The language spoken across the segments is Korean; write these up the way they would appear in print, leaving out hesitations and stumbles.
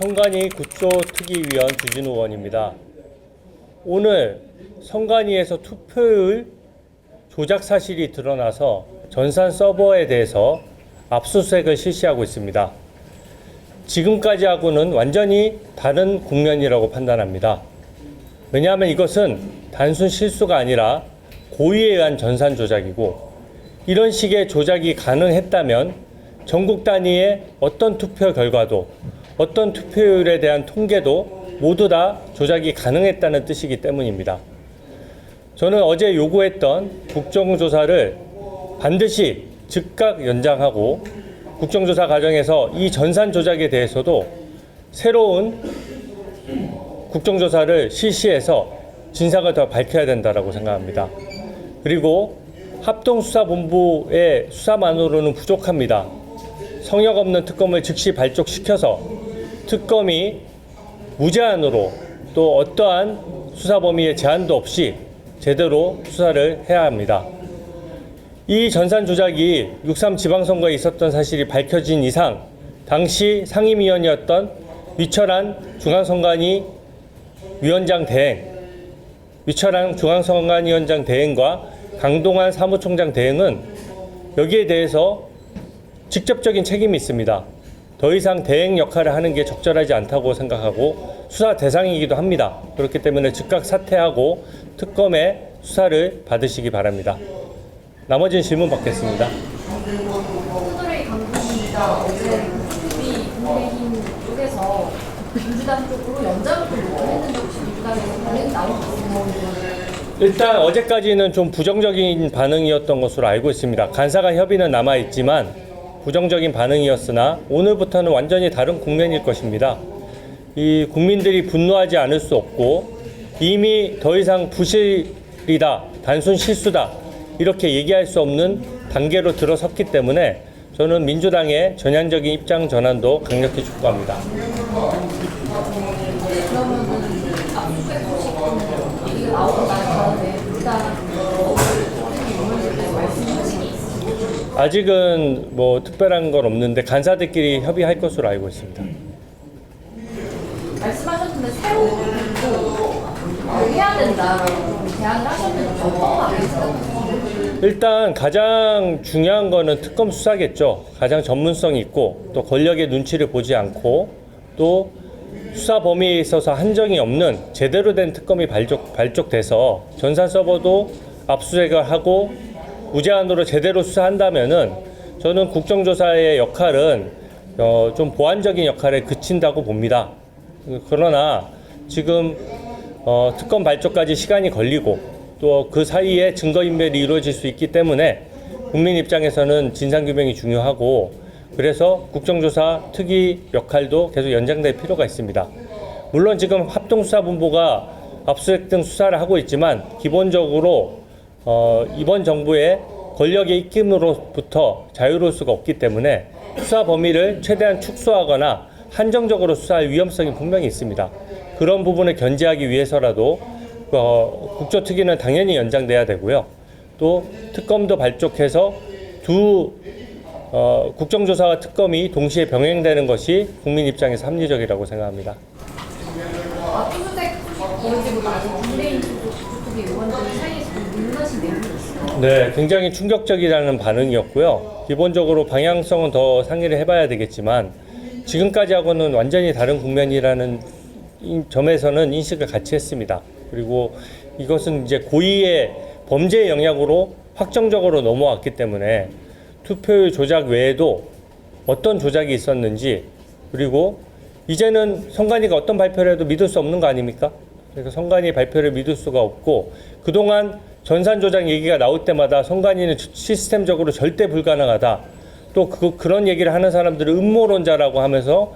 성간이 구조특위위원 주진우 의원입니다. 오늘 성간위에서 투표율 조작 사실이 드러나서 전산 서버에 대해서 압수수색을 실시하고 있습니다. 지금까지하고는 완전히 다른 국면이라고 판단합니다. 왜냐하면 이것은 단순 실수가 아니라 고의에 의한 전산 조작이고, 이런 식의 조작이 가능했다면 전국 단위의 어떤 투표 결과도, 어떤 투표율에 대한 통계도 모두 다 조작이 가능했다는 뜻이기 때문입니다. 저는 어제 요구했던 국정조사를 반드시 즉각 연장하고, 국정조사 과정에서 이 전산 조작에 대해서도 새로운 국정조사를 실시해서 진상을 더 밝혀야 된다고 생각합니다. 그리고 합동수사본부의 수사만으로는 부족합니다. 성역 없는 특검을 즉시 발족시켜서 특검이 무제한으로 또 어떠한 수사 범위의 제한도 없이 제대로 수사를 해야 합니다. 이 전산 조작이 6.3 지방선거에 있었던 사실이 밝혀진 이상 당시 상임위원이었던 위철한 중앙선관위 위원장 대행, 위철한 중앙선관위원장 대행과 강동환 사무총장 대행은 여기에 대해서 직접적인 책임이 있습니다. 더 이상 대행 역할을 하는 게 적절하지 않다고 생각하고 수사 대상이기도 합니다. 그렇기 때문에 즉각 사퇴하고 특검의 수사를 받으시기 바랍니다. 나머지는 질문 받겠습니다. 후드레이 강부입니다. 어제 국민의힘 쪽에서 민주당 쪽으로 연장을 요청했는데 혹시 민주당에서 반응이 나온 것 같습니다. 일단 어제까지는 좀 부정적인 반응이었던 것으로 알고 있습니다. 간사간 협의는 남아있지만 부정적인 반응이었으나 오늘부터는 완전히 다른 국면일 것입니다. 이 국민들이 분노하지 않을 수 없고 이미 더 이상 부실이다, 단순 실수다 이렇게 얘기할 수 없는 단계로 들어섰기 때문에 저는 민주당의 전향적인 입장 전환도 강력히 촉구합니다. 아직은 뭐 특별한 건 없는데 간사들끼리 협의할 것으로 알고 있습니다. 말씀하셨는데 새로운 또 해야 된다라고 제안을 하셨는데 어떤 방향이 생각하세요? 일단 가장 중요한 거는 특검 수사겠죠. 가장 전문성이 있고 또 권력의 눈치를 보지 않고 또 수사 범위에 있어서 한정이 없는 제대로 된 특검이 발족돼서 전산 서버도 압수수색을 하고 무제한으로 제대로 수사한다면은 저는 국정조사의 역할은 좀 보완적인 역할에 그친다고 봅니다. 그러나 지금 특검 발족까지 시간이 걸리고 또 그 사이에 증거인멸이 이루어질 수 있기 때문에 국민 입장에서는 진상규명이 중요하고, 그래서 국정조사 특위 역할도 계속 연장될 필요가 있습니다. 물론 지금 합동수사본부가 압수수색 등 수사를 하고 있지만 기본적으로 이번 정부의 권력의 입김으로부터 자유로울 수가 없기 때문에 수사 범위를 최대한 축소하거나 한정적으로 수사할 위험성이 분명히 있습니다. 그런 부분을 견제하기 위해서라도 국조특위는 당연히 연장돼야 되고요. 또 특검도 발족해서 두 국정조사와 특검이 동시에 병행되는 것이 국민 입장에서 합리적이라고 생각합니다. 압수수색 이루어지보다 국민의힘 국조특위 의원들 사이에서 민낯이 내용이 있어요. 네, 굉장히 충격적이라는 반응이었고요. 기본적으로 방향성은 더 상의를 해봐야 되겠지만 지금까지하고는 완전히 다른 국면이라는 점에서는 인식을 같이 했습니다. 그리고 이것은 이제 고의의 범죄의 영역으로 확정적으로 넘어왔기 때문에 투표율 조작 외에도 어떤 조작이 있었는지, 그리고 이제는 선관위가 어떤 발표를 해도 믿을 수 없는 거 아닙니까? 그래서 선관위 발표를 믿을 수가 없고, 그동안 전산 조작 얘기가 나올 때마다 선관위는 시스템적으로 절대 불가능하다, 또 그런 얘기를 하는 사람들을 음모론자라고 하면서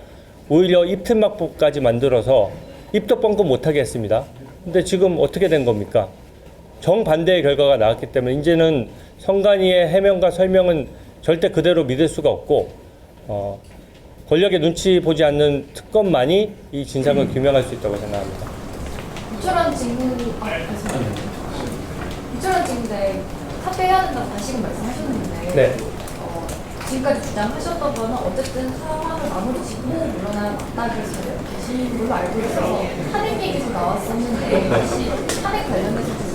오히려 입틀막법까지 만들어서 입도 뻥끗 못하게 했습니다. 근데 지금 어떻게 된 겁니까? 정반대의 결과가 나왔기 때문에 이제는 선관위의 해명과 설명은 절대 그대로 믿을 수가 없고, 권력의 눈치 보지 않는 특검만이 이 진상을 규명할 수 있다고 생각합니다. 유철한 질문에 사퇴해야 된다고 다시금 말씀하셨는데 네. 지금까지 주장하셨던 거는 어쨌든 상황을 마무리 짓고 물러났다 그래서 계신 걸로 알고 있어서 탄핵 얘기도 나왔었는데 혹시 탄핵 관련해서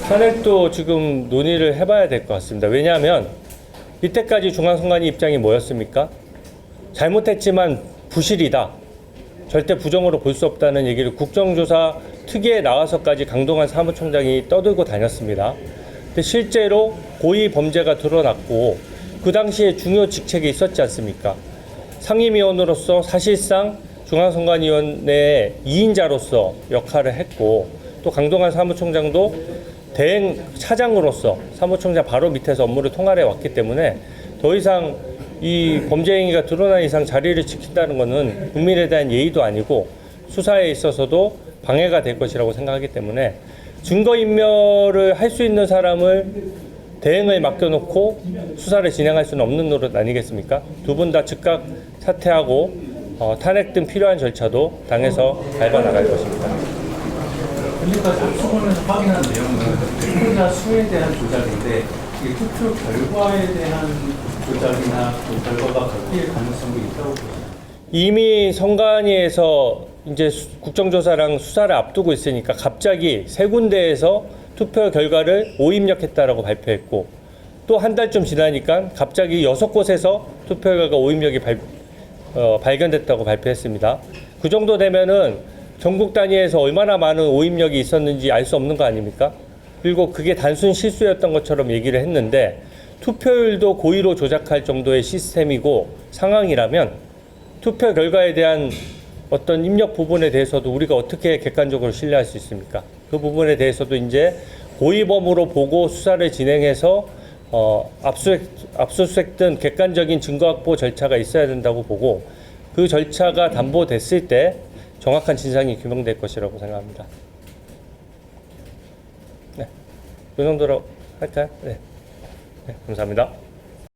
탄핵도 지금 논의를 해봐야 될 것 같습니다. 왜냐하면 이때까지 중앙선관위 입장이 뭐였습니까? 잘못했지만 부실이다. 절대 부정으로 볼 수 없다는 얘기를 국정조사 특위에 나와서까지 강동원 사무총장이 떠들고 다녔습니다. 근데 실제로 고의 범죄가 드러났고 그 당시에 중요 직책에 있었지 않습니까? 상임위원으로서 사실상 중앙선관위원회의 2인자로서 역할을 했고 또 강동원 사무총장도 대행 차장으로서 사무총장 바로 밑에서 업무를 통할해 왔기 때문에 더 이상 이 범죄 행위가 드러난 이상 자리를 지킨다는 것은 국민에 대한 예의도 아니고 수사에 있어서도 방해가 될 것이라고 생각하기 때문에 증거인멸을 할 수 있는 사람을 대행을 맡겨놓고 수사를 진행할 수는 없는 노릇 아니겠습니까? 두 분 다 즉각 사퇴하고 탄핵 등 필요한 절차도 당에서 밟아 나갈 것입니다. 현재까지 수본에서 확인한 내용은 투표자 수에 대한 조작인데 이 투표 결과에 대한 조작이나 그 결과가 바뀔 가능성도 있다고 보시나요? 이미 선관위에서 이제 국정조사랑 수사를 앞두고 있으니까 갑자기 세 군데에서 투표 결과를 오입력했다라고 발표했고 또 한 달쯤 지나니까 갑자기 6곳에서 투표 결과 오입력이 발견됐다고 발표했습니다. 그 정도 되면은 전국 단위에서 얼마나 많은 오입력이 있었는지 알 수 없는 거 아닙니까? 그리고 그게 단순 실수였던 것처럼 얘기를 했는데 투표율도 고의로 조작할 정도의 시스템이고 상황이라면 투표 결과에 대한 어떤 입력 부분에 대해서도 우리가 어떻게 객관적으로 신뢰할 수 있습니까? 그 부분에 대해서도 이제 고의범으로 보고 수사를 진행해서 압수수색 등 객관적인 증거 확보 절차가 있어야 된다고 보고 그 절차가 담보됐을 때 정확한 진상이 규명될 것이라고 생각합니다. 네, 이 정도로 할까요? 네, 감사합니다.